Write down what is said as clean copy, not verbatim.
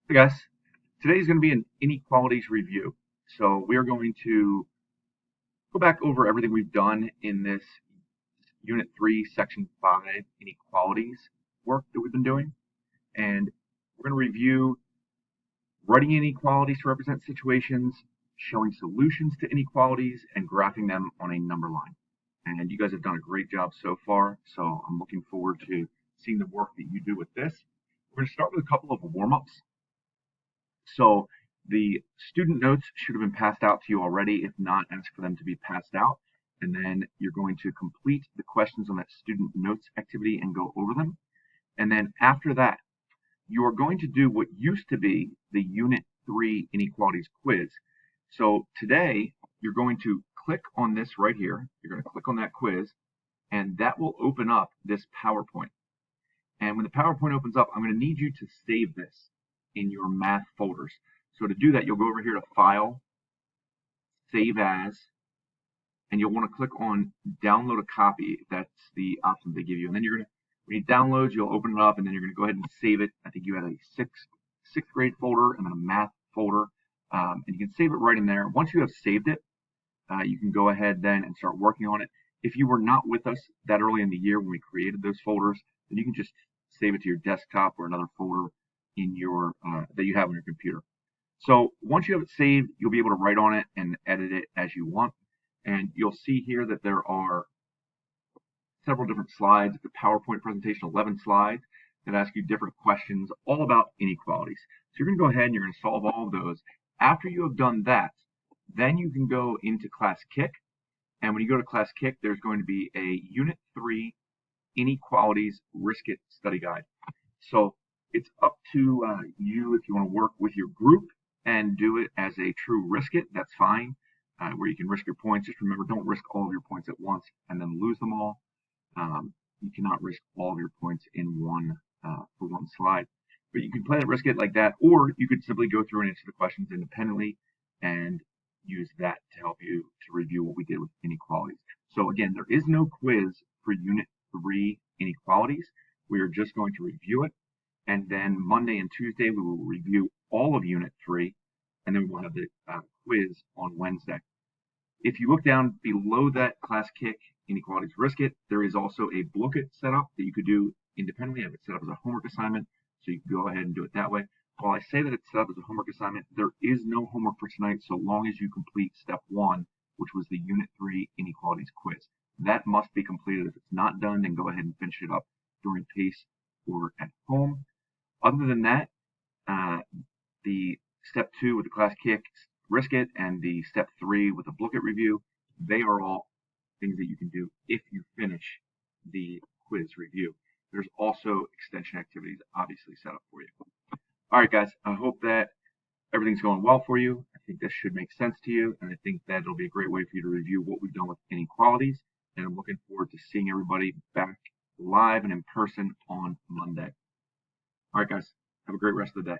Hey guys, today is going to be an inequalities review. So we are going to go back over everything we've done in this Unit 3, Section 5 inequalities work that we've been doing. And we're going to review writing inequalities to represent situations, showing solutions to inequalities, and graphing them on a number line. And you guys have done a great job so far, so I'm looking forward to seeing the work that you do with this. We're going to start with a couple of warm-ups. So the student notes should have been passed out to you already. If not, ask for them to be passed out. And then you're going to complete the questions on that student notes activity and go over them. And then after that, you are going to do what used to be the Unit 3 Inequalities quiz. So today, you're going to click on this right here. You're going to click on that quiz, and that will open up this PowerPoint. And when the PowerPoint opens up, I'm going to need you to save this in your math folders. So to do that, you'll go over here to File, Save As, and you'll want to click on Download a Copy. That's the option they give you. And then you're going to, when it downloads, you'll open it up, and then you're going to go ahead and save it. I think you had a sixth grade folder and then a math folder, and you can save it right in there. Once you have saved it, you can go ahead then and start working on it. If you were not with us that early in the year when we created those folders, then you can just save it to your desktop or another folder in your that you have on your computer. So once you have it saved, you'll be able to write on it and edit it as you want. And you'll see here that there are several different slides. It's a PowerPoint presentation, 11 slides that ask you different questions all about inequalities. So you're going to go ahead and you're going to solve all of those. After you have done that, then you can go into Class Kick. And when you go to Class Kick, there's going to be a Unit 3 Inequalities Risk It Study Guide. So it's up to you if you want to work with your group and do it as a true risk it. That's fine, where you can risk your points. Just remember, don't risk all of your points at once and then lose them all. You cannot risk all of your points in for one slide. But you can play it risk it like that, or you could simply go through and answer the questions independently and use that to help you to review what we did with inequalities. So again, there is no quiz for Unit 3 inequalities. We are just going to review it. And then Monday and Tuesday, we will review all of Unit 3, and then we will have the quiz on Wednesday. If you look down below that Class Kick, Inequalities Risk It, there is also a Book It setup that you could do independently. I have it set up as a homework assignment, so you can go ahead and do it that way. While I say that it's set up as a homework assignment, there is no homework for tonight so long as you complete Step 1, which was the Unit 3 Inequalities quiz. That must be completed. If it's not done, then go ahead and finish it up during PACE or at home. Other than that, the Step 2 with the Class Kick, Risk It, and the Step 3 with the Book It review, they are all things that you can do if you finish the quiz review. There's also extension activities obviously set up for you. All right, guys, I hope that everything's going well for you. I think this should make sense to you, and I think that it'll be a great way for you to review what we've done with inequalities. And I'm looking forward to seeing everybody back live and in person on Monday. All right, guys, have a great rest of the day.